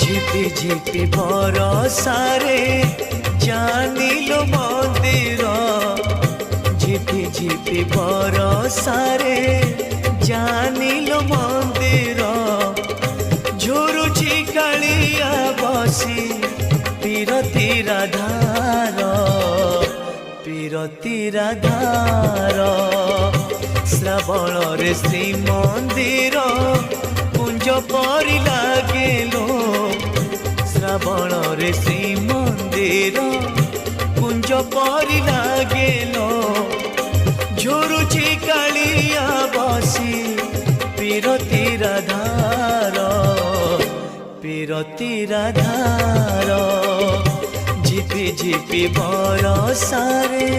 ঝিপি ঝিপি বরসারে জানিলো মন্দির ঝিপি ঝিপি বরসারে জানিলো মন্দির ঝুরুছি কালিয়া বসি পীরতি রাধার পীরতি রাধার শ্রাবণরে শ্রীমন্দির কুঞ্জ পরি লাগেলো শ্রাবণরে শ্রীমন্দির কুঞ্জ পরি লাগেলো ঝুরুছি কালিয়া বসি পীরতি রাধার পীরতি রাধার ঝিপি ঝিপি বরসারে।